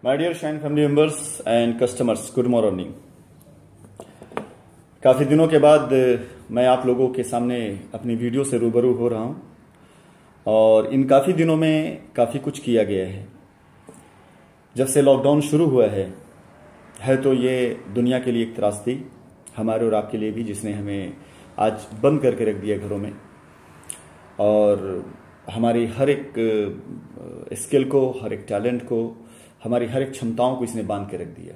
My dear Shine family members and customers, good morning. काफ़ी दिनों के बाद मैं आप लोगों के सामने अपनी वीडियो से रूबरू हो रहा हूँ और इन काफ़ी दिनों में काफ़ी कुछ किया गया है। जब से लॉकडाउन शुरू हुआ है तो ये दुनिया के लिए एक त्रासदी, हमारे और आपके लिए भी, जिसने हमें आज बंद करके रख दिया घरों में और हमारी हर एक स्किल को, हर एक टैलेंट को, हमारी हर एक क्षमताओं को इसने बांध के रख दिया।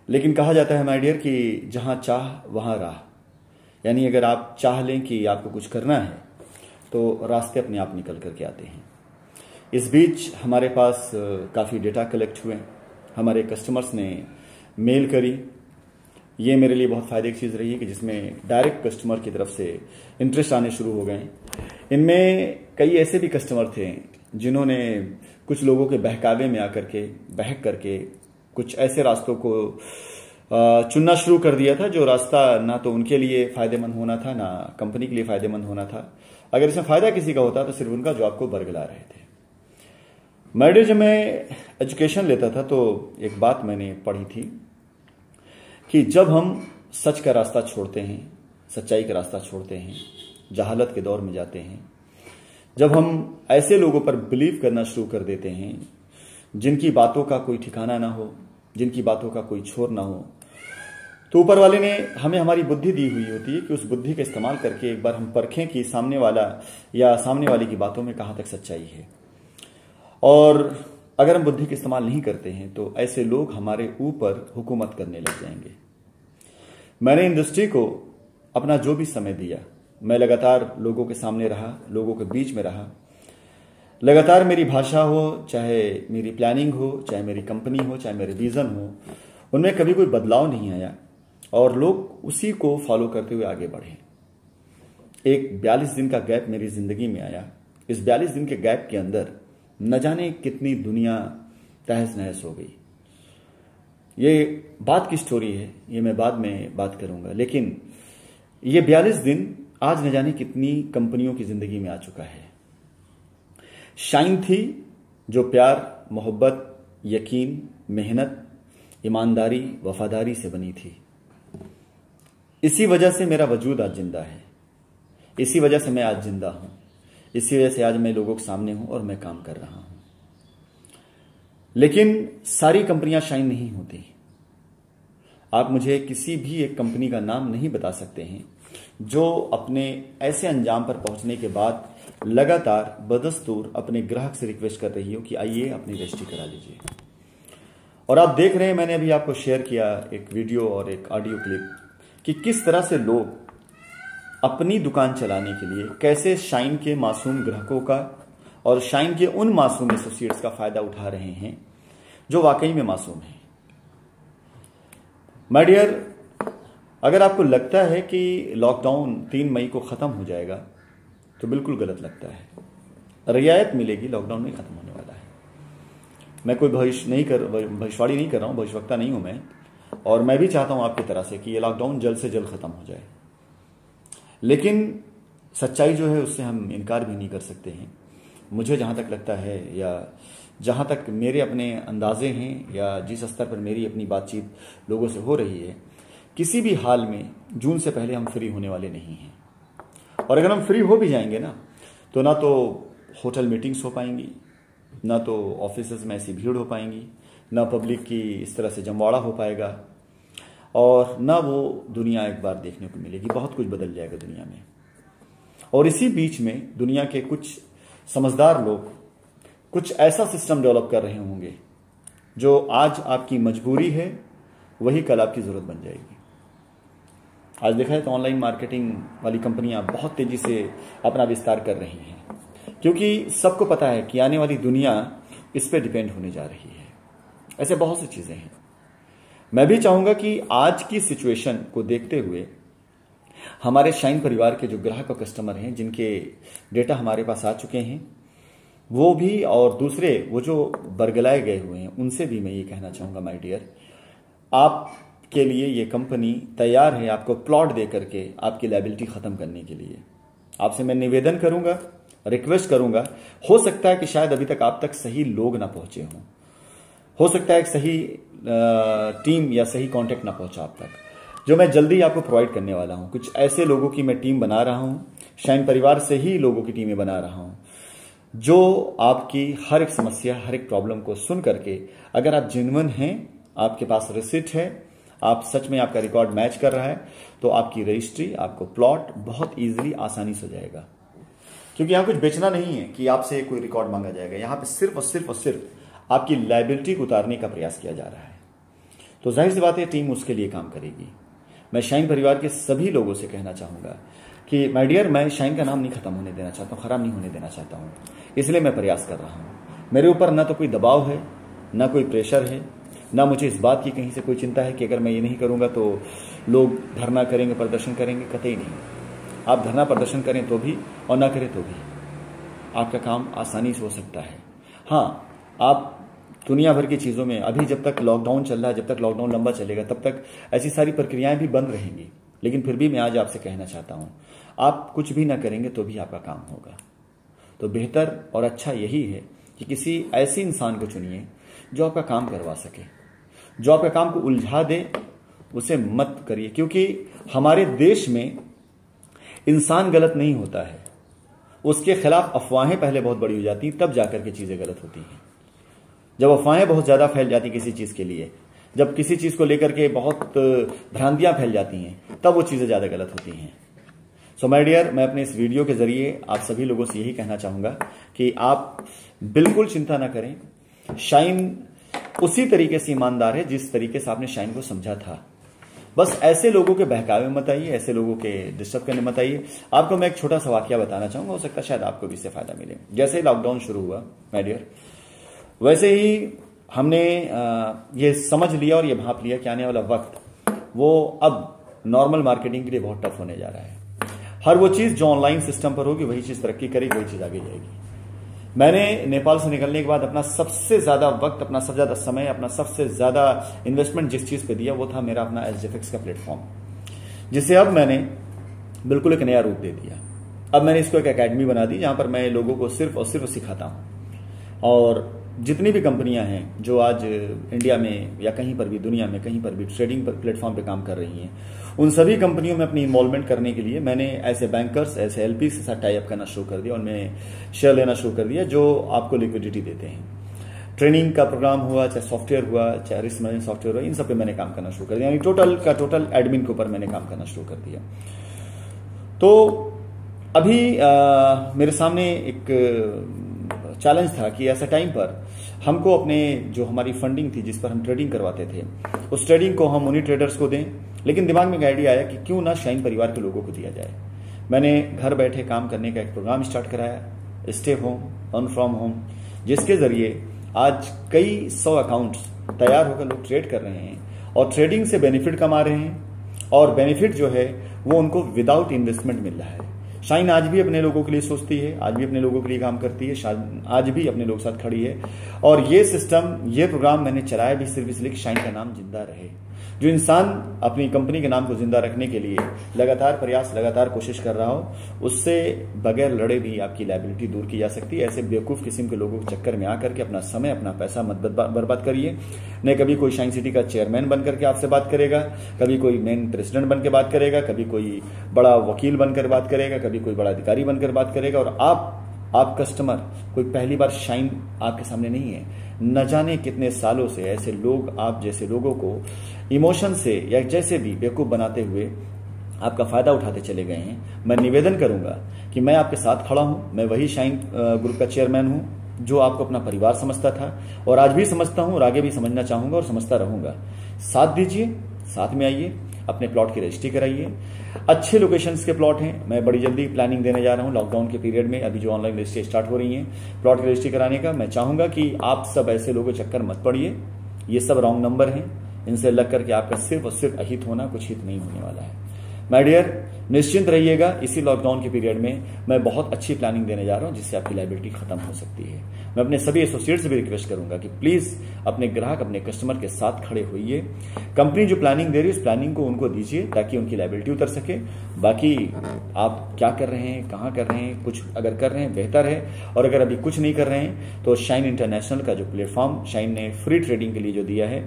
लेकिन कहा जाता है माय डियर कि जहाँ चाह वहाँ राह, यानी अगर आप चाह लें कि आपको कुछ करना है तो रास्ते अपने आप निकल करके आते हैं। इस बीच हमारे पास काफ़ी डेटा कलेक्ट हुए, हमारे कस्टमर्स ने मेल करी। ये मेरे लिए बहुत फ़ायदे की चीज़ रही है कि जिसमें डायरेक्ट कस्टमर की तरफ से इंटरेस्ट आने शुरू हो गए। इनमें कई ऐसे भी कस्टमर थे जिन्होंने कुछ लोगों के बहकावे में आकर के, बहक करके कुछ ऐसे रास्तों को चुनना शुरू कर दिया था जो रास्ता ना तो उनके लिए फ़ायदेमंद होना था, ना कंपनी के लिए फ़ायदेमंद होना था। अगर इसमें फ़ायदा किसी का होता तो सिर्फ उनका जॉब को बरगला रहे थे। माय डियर, जब मैं एजुकेशन लेता था तो एक बात मैंने पढ़ी थी कि जब हम सच का रास्ता छोड़ते हैं, सच्चाई का रास्ता छोड़ते हैं, जहालत के दौर में जाते हैं, जब हम ऐसे लोगों पर बिलीव करना शुरू कर देते हैं जिनकी बातों का कोई ठिकाना ना हो, जिनकी बातों का कोई छोर ना हो, तो ऊपर वाले ने हमें हमारी बुद्धि दी हुई होती है कि उस बुद्धि का इस्तेमाल करके एक बार हम परखें कि सामने वाला या सामने वाले की बातों में कहाँ तक सच्चाई है। और अगर हम बुद्धि का इस्तेमाल नहीं करते हैं तो ऐसे लोग हमारे ऊपर हुकूमत करने लग जाएंगे। मैंने इंडस्ट्री को अपना जो भी समय दिया, मैं लगातार लोगों के सामने रहा, लोगों के बीच में रहा। लगातार मेरी भाषा हो, चाहे मेरी प्लानिंग हो, चाहे मेरी कंपनी हो, चाहे मेरे विजन हो, उनमें कभी कोई बदलाव नहीं आया और लोग उसी को फॉलो करते हुए आगे बढ़े। एक 42 दिन का गैप मेरी जिंदगी में आया। इस 42 दिन के गैप के अंदर न जाने कितनी दुनिया तहस नहस हो गई। ये बात की स्टोरी है, ये मैं बाद में बात करूंगा, लेकिन ये 42 दिन आज न जाने कितनी कंपनियों की जिंदगी में आ चुका है। शाइन थी जो प्यार, मोहब्बत, यकीन, मेहनत, ईमानदारी, वफादारी से बनी थी। इसी वजह से मेरा वजूद आज जिंदा है, इसी वजह से मैं आज जिंदा हूं, इसी वजह से आज मैं लोगों के सामने हूं और मैं काम कर रहा हूं। लेकिन सारी कंपनियां शाइन नहीं होती। आप मुझे किसी भी एक कंपनी का नाम नहीं बता सकते हैं जो अपने ऐसे अंजाम पर पहुंचने के बाद लगातार बदस्तूर अपने ग्राहक से रिक्वेस्ट कर रही हो कि आइए अपनी रजिस्ट्री करा लीजिए। और आप देख रहे हैं, मैंने अभी आपको शेयर किया एक वीडियो और एक ऑडियो क्लिप कि किस तरह से लोग अपनी दुकान चलाने के लिए कैसे शाइन के मासूम ग्राहकों का और शाइन के उन मासूम एसोसिएट्स का फायदा उठा रहे हैं जो वाकई में मासूम हैं। माय डियर, अगर आपको लगता है कि लॉकडाउन 3 मई को ख़त्म हो जाएगा तो बिल्कुल गलत लगता है। रियायत मिलेगी, लॉकडाउन नहीं ख़त्म होने वाला है। मैं कोई भविष्यवाणी नहीं कर रहा हूँ, भविष्यवक्ता नहीं हूँ मैं, और मैं भी चाहता हूँ आपकी तरह से कि ये लॉकडाउन जल्द से जल्द ख़त्म हो जाए। लेकिन सच्चाई जो है उससे हम इनकार भी नहीं कर सकते हैं। मुझे जहाँ तक लगता है या जहाँ तक मेरे अपने अंदाजे हैं या जिस स्तर पर मेरी अपनी बातचीत लोगों से हो रही है, किसी भी हाल में जून से पहले हम फ्री होने वाले नहीं हैं। और अगर हम फ्री हो भी जाएंगे ना तो होटल मीटिंग्स हो पाएंगी, ना तो ऑफिसेज में ऐसी भीड़ हो पाएंगी, ना पब्लिक की इस तरह से जमवाड़ा हो पाएगा, और ना वो दुनिया एक बार देखने को मिलेगी। बहुत कुछ बदल जाएगा दुनिया में। और इसी बीच में दुनिया के कुछ समझदार लोग कुछ ऐसा सिस्टम डेवलप कर रहे होंगे जो आज आपकी मजबूरी है, वही कल आपकी ज़रूरत बन जाएगी। आज देखा है तो ऑनलाइन मार्केटिंग वाली कंपनियां बहुत तेजी से अपना विस्तार कर रही हैं, क्योंकि सबको पता है कि आने वाली दुनिया इस पे डिपेंड होने जा रही है। ऐसे बहुत सी चीज़ें हैं। मैं भी चाहूँगा कि आज की सिचुएशन को देखते हुए हमारे शाइन परिवार के जो ग्राहक और कस्टमर हैं, जिनके डेटा हमारे पास आ चुके हैं, वो भी और दूसरे वो जो बरगलाए गए हुए हैं, उनसे भी मैं ये कहना चाहूँगा माय डियर, आपके लिए ये कंपनी तैयार है आपको प्लॉट दे करके आपकी लायबिलिटी ख़त्म करने के लिए। आपसे मैं निवेदन करूँगा, रिक्वेस्ट करूँगा, हो सकता है कि शायद अभी तक आप तक सही लोग ना पहुँचे हों, हो सकता है एक सही टीम या सही कांटेक्ट ना पहुंचा आप तक, जो मैं जल्दी आपको प्रोवाइड करने वाला हूं। कुछ ऐसे लोगों की मैं टीम बना रहा हूं, शाइन परिवार से ही लोगों की टीमें बना रहा हूं, जो आपकी हर एक समस्या, हर एक प्रॉब्लम को सुन करके, अगर आप जेन्युइन हैं, आपके पास रिसिट है, आप सच में आपका रिकॉर्ड मैच कर रहा है, तो आपकी रजिस्ट्री, आपको प्लॉट बहुत इजीली, आसानी से हो जाएगा। क्योंकि यहां कुछ बेचना नहीं है कि आपसे कोई रिकॉर्ड मांगा जाएगा। यहां पे सिर्फ और सिर्फ और सिर्फ आपकी लायबिलिटी को उतारने का प्रयास किया जा रहा है। तो जाहिर सी बात है, टीम उसके लिए काम करेगी। मैं शाइन परिवार के सभी लोगों से कहना चाहूंगा कि माय डियर, मैं शाइन का नाम नहीं खत्म होने देना चाहता हूं, खराब नहीं होने देना चाहता हूं, इसलिए मैं प्रयास कर रहा हूं। मेरे ऊपर ना तो कोई दबाव है, ना कोई प्रेशर है, ना मुझे इस बात की कहीं से कोई चिंता है कि अगर मैं ये नहीं करूंगा तो लोग धरना करेंगे, प्रदर्शन करेंगे। कतई नहीं। आप धरना प्रदर्शन करें तो भी और ना करें तो भी आपका काम आसानी से हो सकता है। हाँ, आप दुनिया भर की चीज़ों में, अभी जब तक लॉकडाउन चल रहा है, जब तक लॉकडाउन लंबा चलेगा, तब तक ऐसी सारी प्रक्रियाएं भी बंद रहेंगी। लेकिन फिर भी मैं आज आपसे कहना चाहता हूं, आप कुछ भी ना करेंगे तो भी आपका काम होगा। तो बेहतर और अच्छा यही है कि किसी ऐसे इंसान को चुनिए जो आपका काम करवा सके, जो आपका काम को उलझा दे, उसे मत करिए। क्योंकि हमारे देश में इंसान गलत नहीं होता है, उसके खिलाफ अफवाहें पहले बहुत बड़ी हो जाती हैं, तब जाकर के चीजें गलत होती हैं। जब अफवाहें बहुत ज्यादा फैल जाती किसी चीज के लिए, जब किसी चीज को लेकर के बहुत भ्रांतियां फैल जाती हैं, तब वो चीजें ज्यादा गलत होती हैं। सो माय डियर, मैं अपने इस वीडियो के जरिए आप सभी लोगों से यही कहना चाहूंगा कि आप बिल्कुल चिंता ना करें। शाइन उसी तरीके से ईमानदार है जिस तरीके से आपने शाइन को समझा था। बस ऐसे लोगों के बहकावे मत आइए, ऐसे लोगों के डिस्टर्ब करने मत आइए। आपको मैं एक छोटा सा वाकया बताना चाहूंगा, हो सकता है शायद आपको भी इससे फायदा मिले। जैसे ही लॉकडाउन शुरू हुआ माय डियर, वैसे ही हमने ये समझ लिया और ये भांप लिया कि आने वाला वक्त वो अब नॉर्मल मार्केटिंग के लिए बहुत टफ होने जा रहा है। हर वो चीज जो ऑनलाइन सिस्टम पर होगी वही चीज तरक्की करेगी, वही चीज आगे जाएगी। मैंने नेपाल से निकलने के बाद अपना सबसे ज्यादा वक्त, अपना सबसे ज्यादा समय, अपना सबसे ज्यादा इन्वेस्टमेंट जिस चीज पे दिया वो था मेरा अपना SGFX का प्लेटफॉर्म, जिसे अब मैंने बिल्कुल एक नया रूप दे दिया। अब मैंने इसको एक एकेडमी बना दी जहां पर मैं लोगों को सिर्फ और सिर्फ सिखाता हूं। और जितनी भी कंपनियां हैं जो आज इंडिया में या कहीं पर भी दुनिया में कहीं पर भी ट्रेडिंग प्लेटफॉर्म पे काम कर रही हैं, उन सभी कंपनियों में अपनी इन्वॉल्वमेंट करने के लिए मैंने ऐसे बैंकर्स, ऐसे LPs के साथ टाई अप करना शुरू कर दिया, उनमें शेयर लेना शुरू कर दिया जो आपको लिक्विडिटी देते हैं। ट्रेनिंग का प्रोग्राम हुआ, चाहे सॉफ्टवेयर हुआ, चाहे रिस्क मैनेजमेंट सॉफ्टवेयर हुआ, इन सब पे मैंने काम करना शुरू कर दिया। यानी टोटल का टोटल एडमिन के ऊपर मैंने काम करना शुरू कर दिया। तो अभी मेरे सामने एक चैलेंज था कि ऐसा टाइम पर हमको अपने जो हमारी फंडिंग थी जिस पर हम ट्रेडिंग करवाते थे, उस ट्रेडिंग को हम उन्हीं ट्रेडर्स को दें। लेकिन दिमाग में एक आइडिया आया कि क्यों ना शाइन परिवार के लोगों को दिया जाए। मैंने घर बैठे काम करने का एक प्रोग्राम स्टार्ट कराया, stay home, earn from home, जिसके जरिए आज कई 100 अकाउंट्स तैयार होकर लोग ट्रेड कर रहे हैं और ट्रेडिंग से बेनिफिट कमा रहे हैं। और बेनिफिट जो है वो उनको विदाउट इन्वेस्टमेंट मिल रहा है। शाइन आज भी अपने लोगों के लिए सोचती है, आज भी अपने लोगों के लिए काम करती है, आज भी अपने लोगों के साथ खड़ी है। और ये सिस्टम, ये प्रोग्राम मैंने चलाया भी सिर्फ इसलिए कि शाइन का नाम जिंदा रहे। जो इंसान अपनी कंपनी के नाम को जिंदा रखने के लिए लगातार प्रयास, लगातार कोशिश कर रहा हो, उससे बगैर लड़े भी आपकी लायबिलिटी दूर की जा सकती है। ऐसे बेवकूफ किस्म के लोगों के चक्कर में आकर के अपना समय, अपना पैसा मत बर्बाद करिए। नहीं कभी कोई शाइन सिटी का चेयरमैन बनकर के आपसे बात करेगा, कभी कोई मेन प्रेसिडेंट बनकर बात करेगा, कभी कोई बड़ा वकील बनकर बात करेगा, कभी कोई बड़ा अधिकारी बनकर बात करेगा, और आप कस्टमर, कोई पहली बार शाइन आपके सामने नहीं है। न जाने कितने सालों से ऐसे लोग आप जैसे लोगों को इमोशन से या जैसे भी बेवकूफ बनाते हुए आपका फायदा उठाते चले गए हैं। मैं निवेदन करूंगा कि मैं आपके साथ खड़ा हूं। मैं वही शाइन ग्रुप का चेयरमैन हूं जो आपको अपना परिवार समझता था और आज भी समझता हूं और आगे भी समझना चाहूंगा और समझता रहूंगा। साथ दीजिए, साथ में आइए, अपने प्लॉट की रजिस्ट्री कराइए। अच्छे लोकेशंस के प्लॉट हैं, मैं बड़ी जल्दी प्लानिंग देने जा रहा हूं लॉकडाउन के पीरियड में। अभी जो ऑनलाइन रजिस्ट्री स्टार्ट हो रही है प्लॉट की रजिस्ट्री कराने का, मैं चाहूंगा कि आप सब ऐसे लोगों के चक्कर मत पड़िए। ये सब रॉन्ग नंबर हैं, इनसे लग करके आपका सिर्फ और सिर्फ अहित होना, कुछ हित नहीं होने वाला है। माय डियर, निश्चिंत रहिएगा, इसी लॉकडाउन के पीरियड में मैं बहुत अच्छी प्लानिंग देने जा रहा हूं जिससे आपकी लायबिलिटी खत्म हो सकती है। मैं अपने सभी एसोसिएट से भी रिक्वेस्ट करूंगा कि प्लीज अपने ग्राहक, अपने कस्टमर के साथ खड़े होइए। कंपनी जो प्लानिंग दे रही है उस प्लानिंग को उनको दीजिए ताकि उनकी लायबिलिटी उतर सके। बाकी आप क्या कर रहे हैं, कहां कर रहे हैं, कुछ अगर कर रहे हैं बेहतर है, और अगर अभी कुछ नहीं कर रहे हैं तो शाइन इंटरनेशनल का जो प्लेटफॉर्म शाइन ने फ्री ट्रेडिंग के लिए जो दिया है,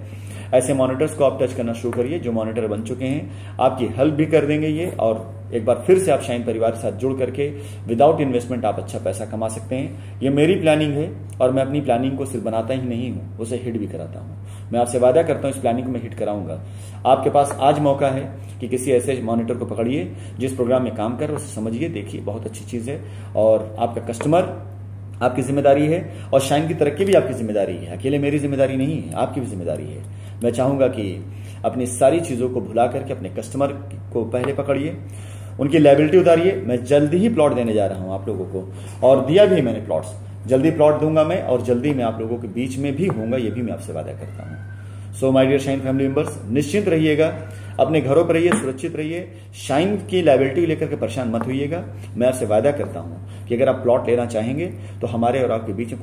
ऐसे मॉनिटर्स को आप टच करना शुरू करिए जो मॉनिटर बन चुके हैं। आपकी हेल्प भी कर देंगे ये, और एक बार फिर से आप शाइन परिवार के साथ जुड़ करके विदाउट इन्वेस्टमेंट आप अच्छा पैसा कमा सकते हैं। ये मेरी प्लानिंग है और मैं अपनी प्लानिंग को सिर्फ बनाता ही नहीं हूं, उसे हिट भी कराता हूं। मैं आपसे वादा करता हूं इस प्लानिंग को मैं हिट कराऊंगा। आपके पास आज मौका है कि किसी ऐसे मॉनिटर को पकड़िए जिस प्रोग्राम में काम कर रहे उसे समझिए, देखिए, बहुत अच्छी चीज है। और आपका कस्टमर आपकी जिम्मेदारी है और शाइन की तरक्की भी आपकी जिम्मेदारी है। अकेले मेरी जिम्मेदारी नहीं है, आपकी भी जिम्मेदारी है। मैं चाहूंगा कि अपनी सारी चीजों को भुला करके अपने कस्टमर को पहले पकड़िए, उनकी लायबिलिटी उतारिए। मैं जल्दी ही प्लॉट देने जा रहा हूं आप लोगों को, और दिया भी मैंने प्लॉट्स, जल्दी प्लॉट दूंगा मैं, और जल्दी मैं आप लोगों के बीच में भी होऊंगा, ये भी मैं आपसे वादा करता हूं। So my dear Shine family members, निश्चिंत रहिएगा, अपने घरों पर रहिए, सुरक्षित रहिए, शाइन की लायबिलिटी लेकर के परेशान मत होइएगा। मैं आपसे वादा करता हूं कि अगर आप प्लॉट लेना चाहेंगे तो हमारे और आपके बीच में